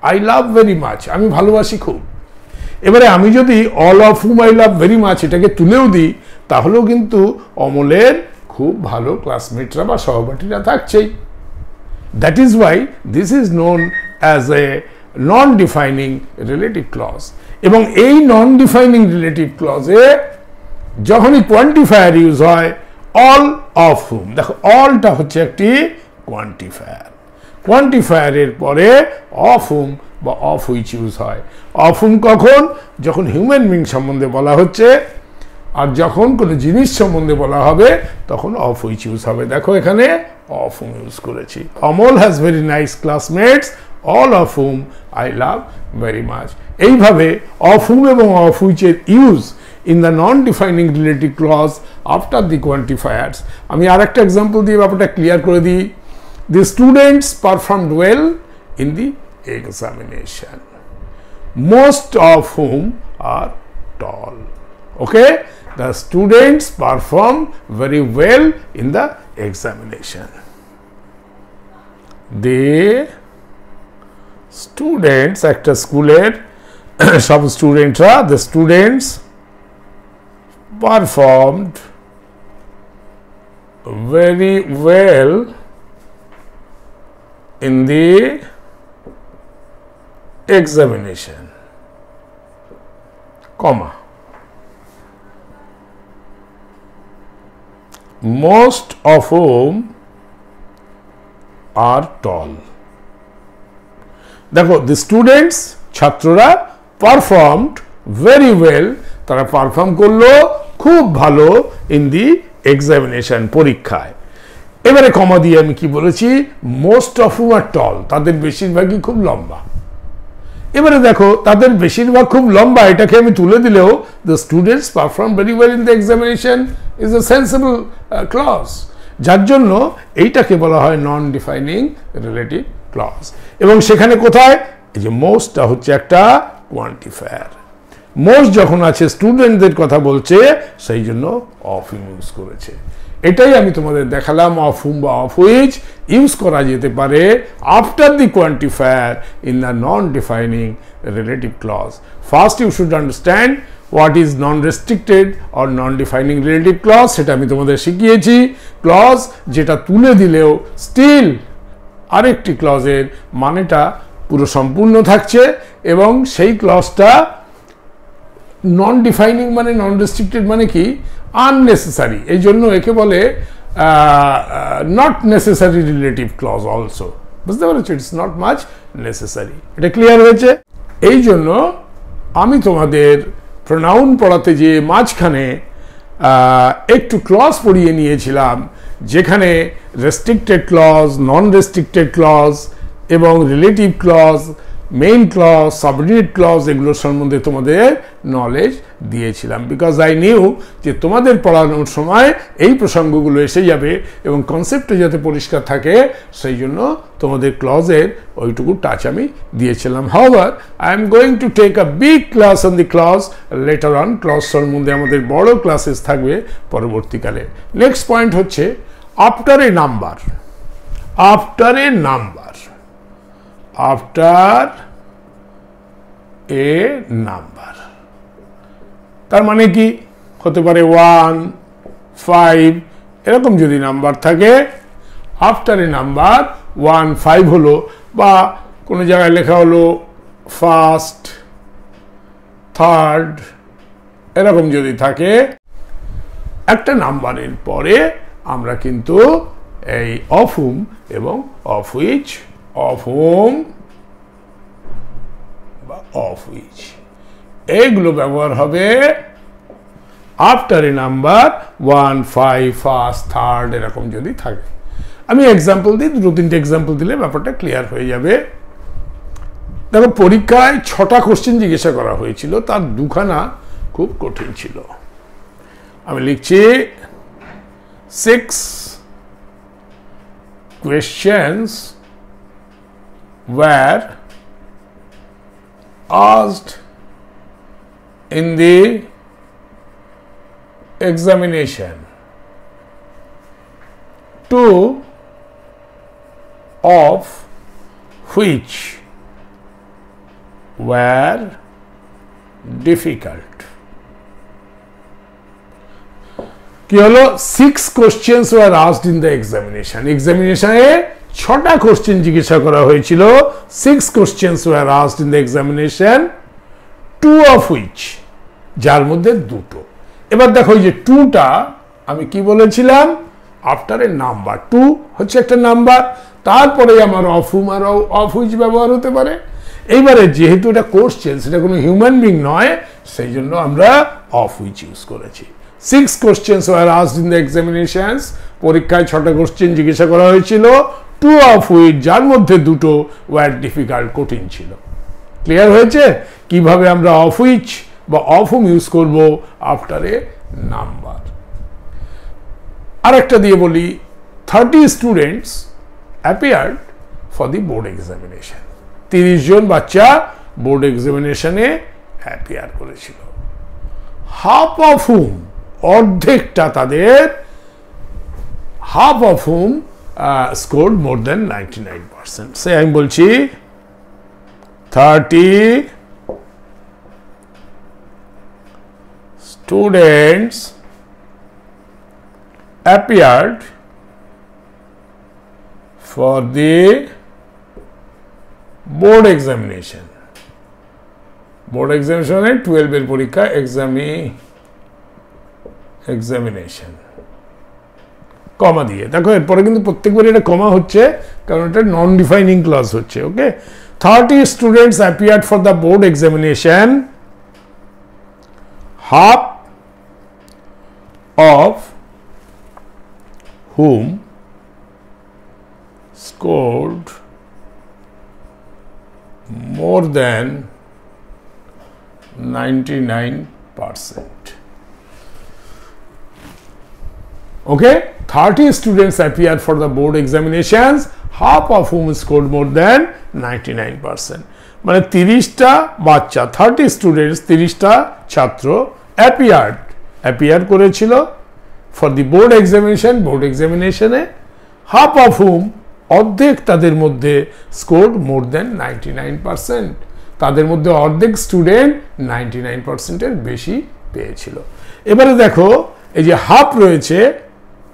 Speaker 1: আই লাভ ভেরি মাচ, আমি ভালোবাসি খুব। এবারে আমি যদি all of whom I love very much এটাকে তুলেও দিই, তাহলেও কিন্তু অমলের খুব ভালো ক্লাসমেটরা বা সহপাঠীরা থাকছেই। That is why this is known as a non defining relative clause. এবং এই নন ডিফাইনিং রিলেটিভ ক্লজে যখনই কোয়ান্টিফায়ার ইউজ হয়, অল অফ হুম, দেখো অলটা হচ্ছে একটি কোয়ান্টিফায়ার। কোয়ান্টিফায়ারের পরে অফ হুম বা অফ হুইচ ইউজ হয়। অফ হুম কখন? যখন হিউম্যান বিং সম্বন্ধে বলা হচ্ছে, আর যখন কোনো জিনিস সম্বন্ধে বলা হবে তখন অফ হুইচ ইউজ হবে। দেখো এখানে অফ হুম ইউজ করেছি। Amal has very nice classmates, all of whom I love very much. এইভাবে অফ হুম এবং অফ হুইচের use in the non-defining relative clause after the quantifiers. আমি আরেকটা এক্সাম্পল দিয়ে ব্যাপারটা ক্লিয়ার করে দিই। The students performed well in the examination, most of whom are tall. Okay, the students performed very well in the examination. The students, একটা স্কুলের সব স্টুডেন্টরা, the students performed very well in the examination, comma, most of whom are tall. দেখো, the students, ছাত্ররা, performed very well, তারা পারফর্ম করলো খুব ভালো ইন দি এক্সামিনেশন, পরীক্ষায়। এবারে কমা দিয়ে আমি কি বলেছি? মোস্ট অফ হুম আর টল, তাদের বেশিরভাগই খুব লম্বা। এবারে দেখো, তাদের বেশিরভাগ খুব লম্বা, এটাকে আমি তুলে দিলেও the students perform very well in the examination is a sensible clause. যার জন্য এইটাকে বলা হয় নন ডিফাইনিং রিলেটিভ ক্লজ। এবং সেখানে কোথায়, এই যে মোস্টটা হচ্ছে একটা কোয়ান্টিফায়ার। মোস্ট যখন আছে স্টুডেন্টদের কথা বলছে, সেই জন্য অফ হুম ইউজ করেছে। এটাই আমি তোমাদের দেখালাম। অফ হুম বা অফ হুইচ ইউজ করা যেতে পারে after the quantifier in the non defining relative clause. First you should understand what is non restricted or non defining relative clause, সেটা আমি তোমাদের শিখিয়েছি। ক্লজ যেটা তুলে দিলেও স্টিল আরেকটি ক্লজের মানেটা পুরো সম্পূর্ণ থাকছে, এবং সেই ক্লজটা নন ডিফাইনিং মানে নন রেস্ট্রিক্টেড মানে কি, আননেসেসারি। এই জন্য একে বলে not necessary relative clause also. বুঝতে পারছো, ইটস নট মাচ নেসেসারি। এটা ক্লিয়ার হয়েছে? এই জন্য আমি তোমাদের প্রোনাউন পড়াতে যে মাঝখানে একটু ক্লজ পড়িয়ে নিয়েছিলাম, যেখানে restricted clause, non restricted clause এবং relative clause, main clause, subordinate clause, এগুলোর সম্বন্ধে তোমাদের নলেজ দিয়েছিলাম। বিকজ আই নিউ যে তোমাদের পড়ানোর সময় এই প্রসঙ্গগুলো এসে যাবে এবং কনসেপ্টে যাতে পরিষ্কার থাকে, সেই জন্য তোমাদের ক্লজের ওইটুকু টাচ আমি দিয়েছিলাম। However I am going to take a big class on the clause later on. ক্লজ সম্বন্ধে আমাদের বড় ক্লাসেস থাকবে পরবর্তীকালে। নেক্সট পয়েন্ট হচ্ছে after a number. After a number, after a number তার মানে কি হতে পারে 1, 5 এরকম যদি নাম্বার থাকে, আফটার এ নাম্বার 1, 5 হলো, বা কোনো জায়গায় লেখা হলো ফার্স্ট, থার্ড, এরকম যদি থাকে, একটা নাম্বারের পরে আমরা কিন্তু এই অফ হুম এবং অফ হুইচ, অফ হুম বা অফ হুইচ, এইগুলো ব্যবহার হবে after a number 1, 5, first, third এরকম যদি থাকে। আমি এক্সাম্পল দিই, 2-3টে এক্সাম্পল দিলে ব্যাপারটা ক্লিয়ার হয়ে যাবে। দেখো, পরীক্ষায় 6টা কোশ্চেন জিজ্ঞাসা করা হয়েছিল, তার 2খানা খুব কঠিন ছিল। আমি লিখছি 6 questions were asked in the examination. 2 of which were difficult. কি হলো? 6 questions were asked in the examination. এক্সামিনেশনে 6টা কোশ্চেন জিজ্ঞাসা করা হয়েছিল। 6 questions were asked in the examination, 2 of which, যার মধ্যে 2টো। এবার দেখো, এই যে 2টা আমি কি বলেছিলাম, আফটার এ নাম্বার। 2 হচ্ছে একটা নাম্বার, তারপরে আমার অফ হুম আর অফ হুইচ ব্যবহার হতে পারে। এইবারে যেহেতু এটা কোশ্চেন, সেটা কোনো হিউম্যান বিং নয়, সেই জন্য আমরা অফ হুইচ ইউজ করেছি। 6 questions were asked in the examinations, পরীক্ষায় 6টা কোশ্চেন জিজ্ঞাসা করা হয়েছিল, 2 of which, যার মধ্যে 2টো were difficult, কঠিন ছিল। ক্লিয়ার হয়েছে কিভাবে আমরা অফ হুইচ বা অফ হুম ইউজ করব আফটার এ নাম্বার। আরেকটা দিয়ে বলি, 30 students appeared for the board examination. 30 জন বাচ্চা বোর্ড এক্সামিনেশনে অ্যাপিয়ার করেছিল। হাফ অফ হুম, অর্ধেকটা তাদের, half of whom scored more than 99%। সে আমি বলছি 30 students appeared for the board examination. Board এক্সামিনেশনে 12 এর পরীক্ষা, এক্সামিনেশন কমা দিয়ে। দেখো, এরপরে কিন্তু প্রত্যেকবারই এটা কমা হচ্ছে, কারণ এটা নন ডিফাইনিং ক্লজ হচ্ছে। ওকে, 30 students appeared for the board examination, half of whom scored more than 99%. Okay, 30 students appear for the board examinations, half of whom scored more than 99%. মানে 30টা বাচ্চা, 30 স্টুডেন্টস, 30টা ছাত্র অ্যাপিয়ার করেছিল ফর দি বোর্ড এক্সামিনেশনে, হাফ অফ হুম, অর্ধেক তাদের মধ্যে স্কোর মোর দেন 99%, তাদের মধ্যে অর্ধেক স্টুডেন্ট 99%-এর বেশি পেয়েছিল। এবারে দেখো এই যে হাফ রয়েছে,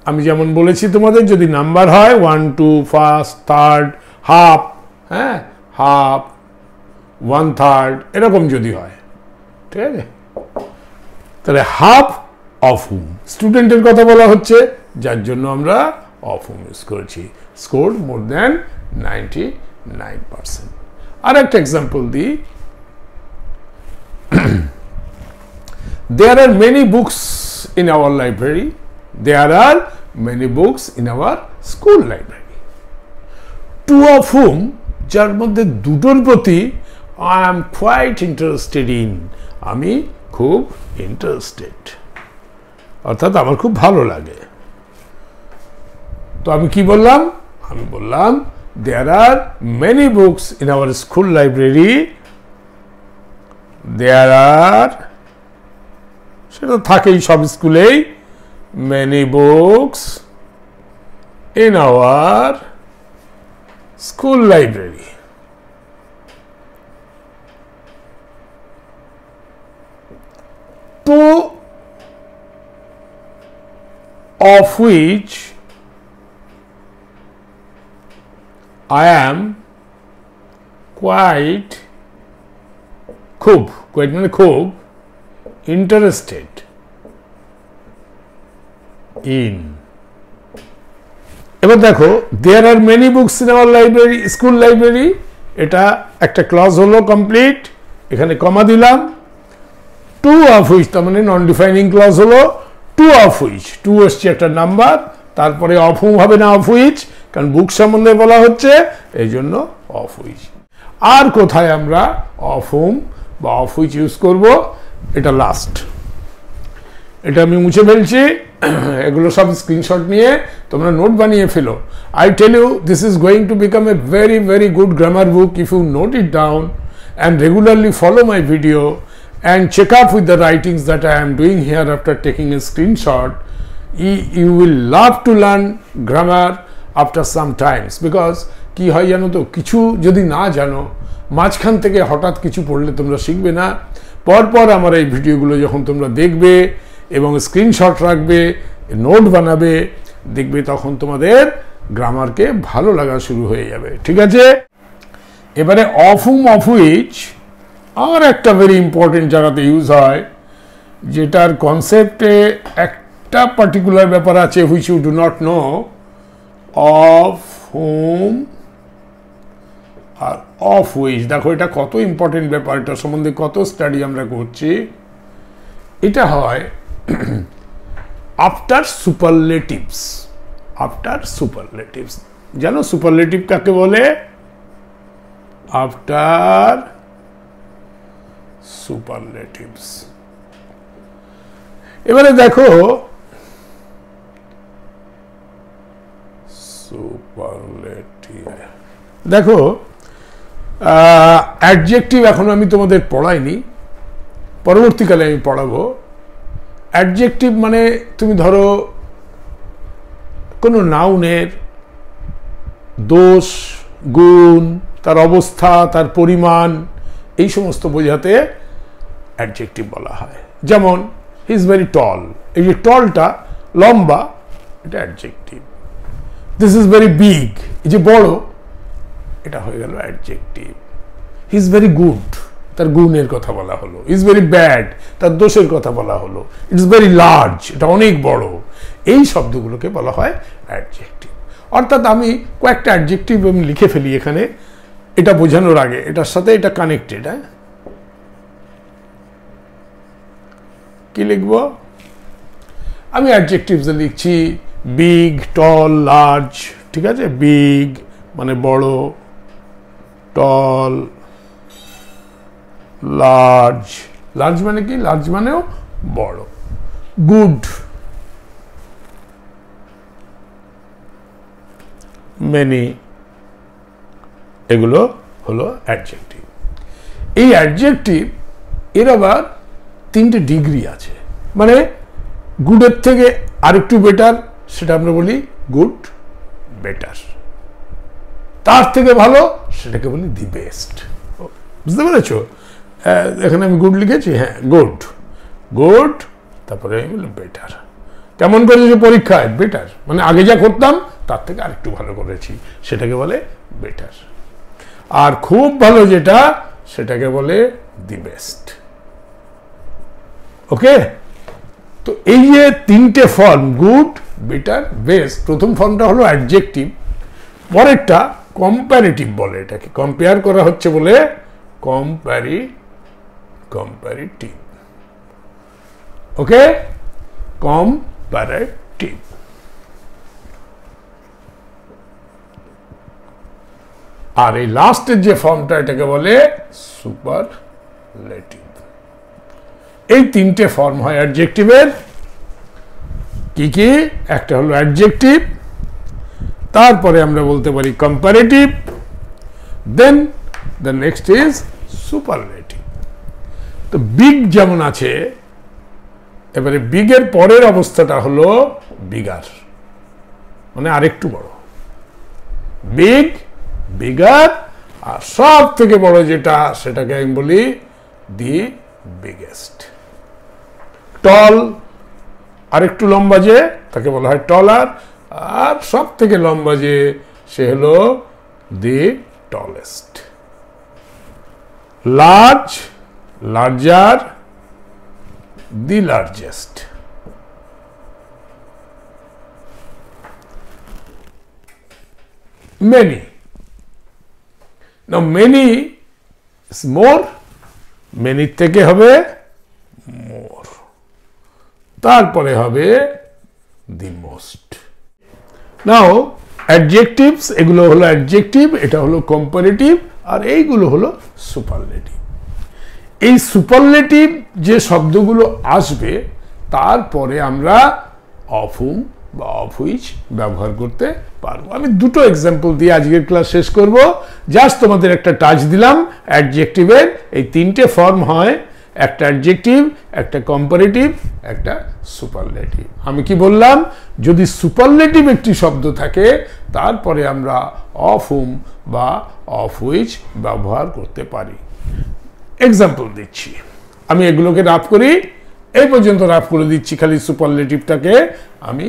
Speaker 1: আমি যেমন বলেছি তোমাদের, যদি নাম্বার হয় 1 2 ফার্স্ট থার্ড, হাফ, হ্যাঁ, হাফ 1/3 এরকম যদি হয়, ঠিক আছে, তাহলে হাফ অফ হুম, স্টুডেন্টের কথা বলা হচ্ছে, যার জন্য আমরা অফ হুম ইউজ করেছি, স্কোর মোর দেন 99%। আর একটা এক্সাম্পল দিই, there are many books in our library, there are many books in our school library, two of whom, যার মধ্যে দুটোর প্রতি I am quite interested in, আমি খুব ইন্টারেস্টেড, অর্থাৎ আমার খুব ভালো লাগে। তো আমি কি বললাম? আমি বললাম there are many books in our school library, there are, সেটা থাকেই সব স্কুলেই, many books in our school library, two of which I am quite মানে খুব interested in। এবার দেখো there are many books in our library, school library, এটা একটা ক্লজ হলো কমপ্লিট, এখানে কমা দিলাম, টু অফ হুইচ, তার মানে নন ডিফাইনিং ক্লজ হলো, টু অফ হুইচ, টু এসছে একটা নাম্বার, তারপরে অফ হুম হবে না, অফ হুইচ, কারণ বুক সম্বন্ধে বলা হচ্ছে, এই জন্য অফ হুইচ। আর কোথায় আমরা অফ হুম বা অফ হুইচ ইউজ করব? এটা লাস্ট, এটা আমি মুছে ফেলছি, এগুলো সব স্ক্রিনশট নিয়ে তোমরা নোট বানিয়ে ফেলো। I tell you this is going to become a very very good grammar book if you note it down and regularly follow my video and check up with the writings that I am doing here after taking a screenshot. You will love to learn grammar after some times, because কি হয় জানো তো, কিছু যদি না জানো, মাঝখান থেকে হঠাৎ কিছু পড়লে তোমরা শিখবে না। পরপর আমার এই ভিডিওগুলো যখন তোমরা দেখবে এবং স্ক্রিনশট রাখবে, নোট বানাবে, দেখবে তখন তোমাদের গ্রামারকে ভালো লাগা শুরু হয়ে যাবে, ঠিক আছে? এবারে অফ হুম অফ হুইচ আর একটা ভেরি ইম্পর্টেন্ট জায়গাতে ইউজ হয়, যেটার কনসেপ্টে একটা পার্টিকুলার ব্যাপার আছে, which you do not know, of whom আর অফ হুইচ। দেখো এটা কত ইম্পর্টেন্ট ব্যাপার, এটা সম্বন্ধে কত স্টাডি আমরা করছি। এটা হয় আফটার সুপারলেটিভস, আফটার সুপারলেটিভস। জানো সুপারলেটিভ কাকে বলে? আফটার সুপারলেটিভস। এবারে দেখো সুপারলেটিভ, দেখো অ্যাডজেক্টিভ এখন আমি তোমাদের পড়াইনি, পরবর্তীকালে আমি পড়াবো। অ্যাডজেক্টিভ মানে তুমি ধরো কোনো নাউনের দোষ, গুণ, তার অবস্থা, তার পরিমাণ, এই সমস্ত বোঝাতে অ্যাডজেক্টিভ বলা হয়। যেমন হি ইজ ভেরি টল, এই যে টলটা লম্বা, এটা adjective. This is very big, এই যে বড়, এটা হয়ে গেল adjective. He is very good, তার গুণের কথা বলা হলো। ইজ ভেরি ব্যাড, তার দোষের কথা বলা হলো। ইট ইজ ভেরি লার্জ, এটা অনেক বড়। এই শব্দগুলোকে বলা হয় অ্যাডজেক্টিভ। অর্থাৎ আমি কয়েকটা অ্যাডজেক্টিভ আমি লিখে ফেলি এখানে, এটা বোঝানোর আগে, এটার সাথে এটা কানেক্টেড। হ্যাঁ, কি লিখব? আমি অ্যাডজেক্টিভস লিখছি বিগ, টল, লার্জ, ঠিক আছে? বিগ মানে বড়, টল, লার্জ, লার্জ মানে কি? লার্জ মানেও বড়। গুড, মেনি, এগুলো হলো অ্যাডজেক্টিভ। এই অ্যাডজেক্টিভ এর আবার 3টে ডিগ্রি আছে, মানে গুডের থেকে আরেকটু বেটার, সেটা আমরা বলি গুড, বেটার। তার থেকে ভালো, সেটাকে বলি দি বেস্ট। বুঝতে পেরেছ? এখানে আমি গুড লিখেছি, হ্যাঁ গুড, গুড, তারপরে আমি বলি বেটার। কেমন করেছি পরীক্ষায়? বেটার, মানে আগে যা করতাম তার থেকে আরেকটু ভালো করেছি, সেটাকে বলে বেটার। আর খুব ভালো যেটা, সেটাকে বলে দি বেস্ট। ওকে? তো এই যে 3টে ফর্ম, গুড, বেটার, বেস্ট, প্রথম ফর্মটা হলো অ্যাডজেক্টিভ, পরেরটা কম্পারেটিভ বলে, এটাকে কম্পেয়ার করা হচ্ছে বলে কম্পারেটিভ। ওকে? কম্পারেটিভ। আর এই লাস্টের যে ফর্মটা, এটাকে বলে সুপারলেটিভ। এই 3টে ফর্ম হয় অ্যাডজেক্টিভের। কি কি? একটা হলো অ্যাডজেক্টিভ, তারপরে আমরা বলতে পারি comparative, then the next is superlative. তো বিগ যেমন আছে, এবারে বিগের পরের অবস্থাটা হলো বিগার, মানে আরেকটু বড়। বিগ, বিগার, আর সব থেকে বড় যেটা, সেটাকে আমি বলি দি বিগেস্ট। টল, আরেকটু লম্বা যে, তাকে বলা হয় টলার, আর সব থেকে লম্বা যে, সে হলো the tallest. Large, larger, the largest. Many, now many is more, many থেকে হবে more, তারপরে হবে the most. now adjectives, এগুলো হলো অ্যাডজেক্টিভ, এটা হলো কম্পারেটিভ, আর এইগুলো হলো সুপারলেটিভ। এই সুপারলেটিভ যে শব্দগুলো আসবে, তারপরে আমরা অফ হুম বা অফ হুইচ ব্যবহার করতে পারবো। আমি দুটো এক্সাম্পল দিয়ে আজকের ক্লাস শেষ করব। জাস্ট তোমাদের একটা টাচ দিলাম। অ্যাডজেক্টিভের এই 3টে ফর্ম হয়, একটা অ্যাডজেক্টিভ, একটা কম্পারেটিভ, একটা সুপারলেটিভ। আমি কি বললাম? যদি সুপারলেটিভ একটি শব্দ থাকে, তারপরে আমরা অফ হুম বা অফ হুইচ ব্যবহার করতে পারি। এক্সাম্পল দিচ্ছি, আমি এগুলোকে রাফ করি, এই পর্যন্ত রাফ করে দিচ্ছি, খালি সুপারলেটিভটাকে আমি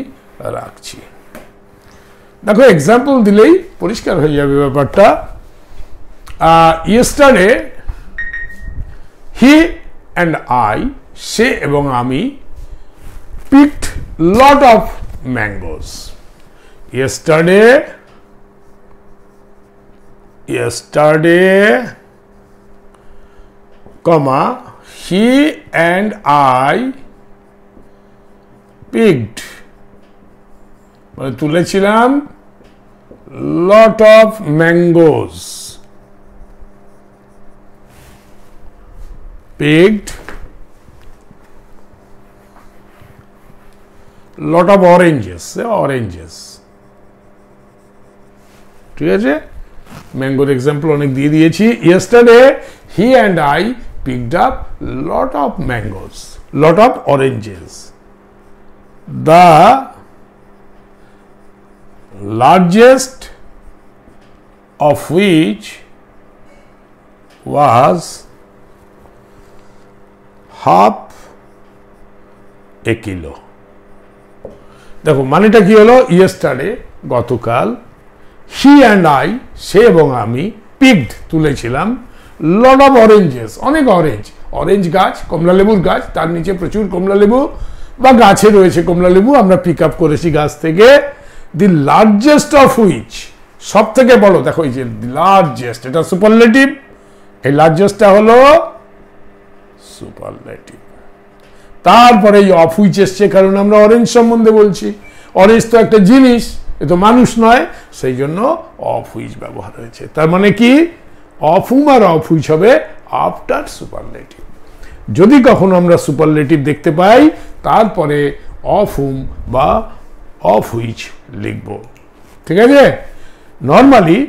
Speaker 1: রাখছি। দেখো, এক্সাম্পল দিলেই পরিষ্কার হয়ে যাবে ব্যাপারটা। ইয়েস্টারডে হি অ্যান্ড আই, সে এবং আমি, picked lot of mangoes. yesterday, comma, he and I picked, মানে তুলেছিলাম lot of mangoes, picked lot of oranges, ঠিক আছে? ম্যাঙ্গোর এক্সাম্পল অনেক দিয়ে দিয়েছি। yesterday he and I picked up lot of mangoes, lot of oranges, the largest of which was half a kilo. দেখো মানেটা কি হলো? yesterday, গতকাল, he and I, সে এবং আমি, picked, তুলেছিলাম, lot of oranges, অনেক অরেঞ্জ গাছ, কমলা লেবুর গাছ, তার নিচে প্রচুর কমলা লেবু বা গাছে রয়েছে কমলা লেবু, আমরা পিক আপ করেছি গাছ থেকে। দি লার্জেস্ট অফ হুইচ, সব থেকে বড়, দেখো এই যে লার্জেস্ট, এটা সুপারলেটিভ, এই লার্জেস্টটা হলো সুপারলেটিভ। তারপরে এই অফ হুইচ এসছে, কারণ আমরা অরেঞ্জ সম্বন্ধে বলছি। অরেঞ্জ তো একটা জিনিস, এ তো মানুষ নয়, সেই জন্য অফ হুইচ ব্যবহার হয়েছে। তার মানে কি? অফ হুম আর অফ হুইচ হবে আফটার সুপারলেটিভ। যদি কখনো আমরা সুপারলেটিভ দেখতে পাই, তারপরে অফ হুম বা অফ হুইচ লিখব। ঠিক আছে? Normally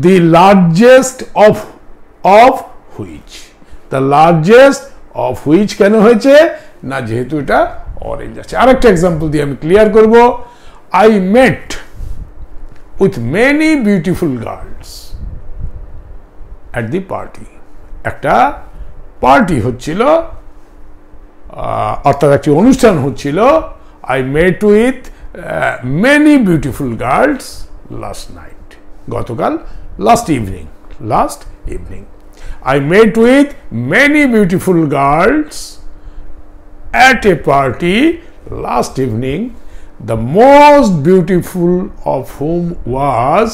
Speaker 1: the largest of which, the largest of which কেন হয়েছে না, যেহেতু এটা অরেঞ্জ আছে। আরেকটা এক্সাম্পল দিয়ে আমি ক্লিয়ার করব। I met with many beautiful girls at the party, একটা পার্টি হচ্ছিল, অর্থাৎ একটি অনুষ্ঠান হচ্ছিল। I met with many beautiful girls last night, গতকাল, last evening, I met with many beautiful girls at a party last evening, the most beautiful of whom was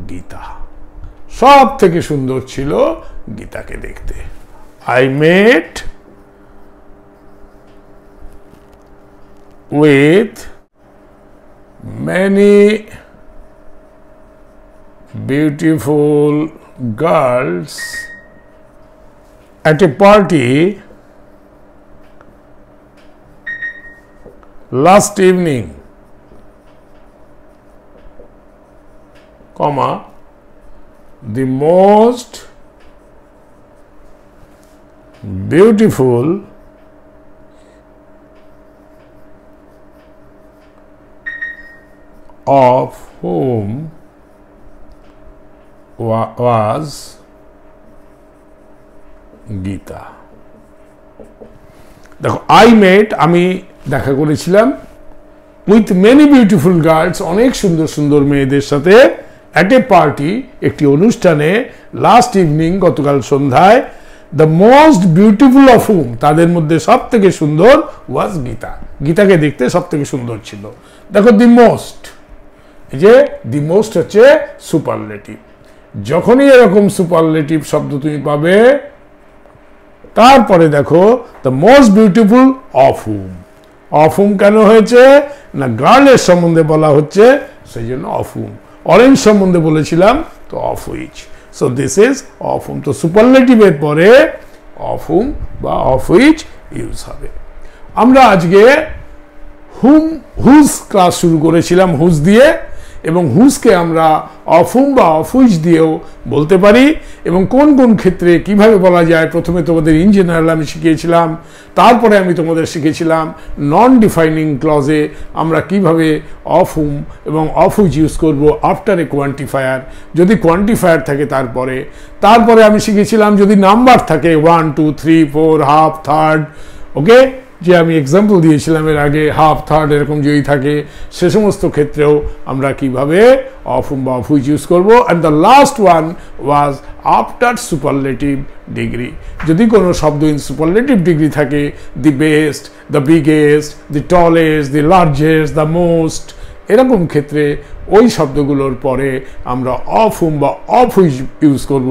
Speaker 1: Gita, সব থেকে সুন্দর ছিল গীতাকে দেখতে। I met with many beautiful girls at a party last evening, comma, the most beautiful of whom was Gita. দেখো, I met, আমি দেখা করেছিলাম, with many beautiful girls, অনেক সুন্দর সুন্দর মেয়েদের সাথে, at a party, একটি অনুষ্ঠানে, last evening, গতকাল সন্ধ্যায়, the most beautiful of whom, তাদের মধ্যে সব থেকে সুন্দর, was গীতা, গীতাকে দেখতে সব থেকে সুন্দর ছিল। দেখো, the most, এই যে the most হচ্ছে সুপারলেটিভ। যখনই এরকম সুপারলেটিভ শব্দ তুমি পাবে, তারপরে দেখো the most beautiful of whom. Of whom কেন হয়েছে না, গার্লের সম্বন্ধে বলা হচ্ছে, সেই জন্য অফ হুম। অরেঞ্জ সম্বন্ধে বলেছিলাম, তো of which. So this is of whom. তো সুপারলেটিভের পরে অফ হুম বা অফ হুইচ ইউজ হবে। আমরা আজকে হুজ ক্লাস শুরু করেছিলাম হুজ দিয়ে, এবং হুজকে আমরা অফ হুম বা অফ হুইচ দিয়েও বলতে পারি, এবং কোন কোন ক্ষেত্রে কিভাবে বলা যায়। প্রথমে তোমাদের ইন জেনারেল আমি শিখিয়েছিলাম, তারপরে আমি তোমাদের শিখেছিলাম নন ডিফাইনিং ক্লজে আমরা কিভাবে অফ হুম এবং অফ হুইচ ইউজ করব আফটার এ কোয়ান্টিফায়ার, যদি কোয়ান্টিফায়ার থাকে তারপরে আমি শিখেছিলাম যদি নাম্বার থাকে 1 2 3 4 হাফ থার্ড, ওকে, যে আমি এক্সাম্পল দিয়েছিলাম এর আগে, হাফ থার্ড এরকম যদি থাকে, সে সমস্ত ক্ষেত্রেও আমরা কিভাবে অফ হুম বা অফ হুইচ ইউজ করব। And the last one was after superlative degree, যদি কোনো শব্দ ইন সুপারলেটিভ ডিগ্রি থাকে, the best, the biggest, the tallest, the largest, the most, এরকম ক্ষেত্রে ওই শব্দগুলোর পরে আমরা অফ হুম বা অফ হুইচ ইউজ করব,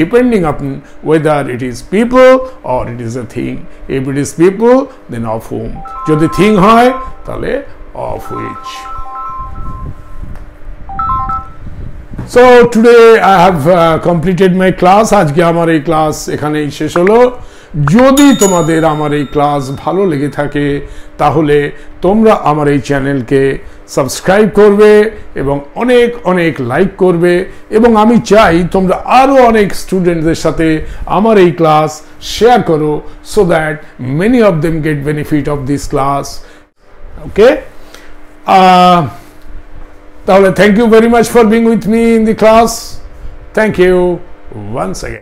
Speaker 1: depending upon whether it is people or it is a thing. If it is people then of whom, যদি থিং হয় তাহলে of which. So today I have completed my class. আজকে আমার এই ক্লাস এখানেই শেষ হলো। যদি তোমাদের আমার এই ক্লাস ভালো লেগে থাকে তাহলে তোমরা আমার এই চ্যানেলকে সাবস্ক্রাইব করবে এবং অনেক অনেক লাইক করবে, এবং আমি চাই তোমরা আরও অনেক স্টুডেন্টদের সাথে আমার এই ক্লাস শেয়ার করো, so that many of them get benefit of this class. Okay, তাহলে thank you very much for being with me in the class. Thank you once again.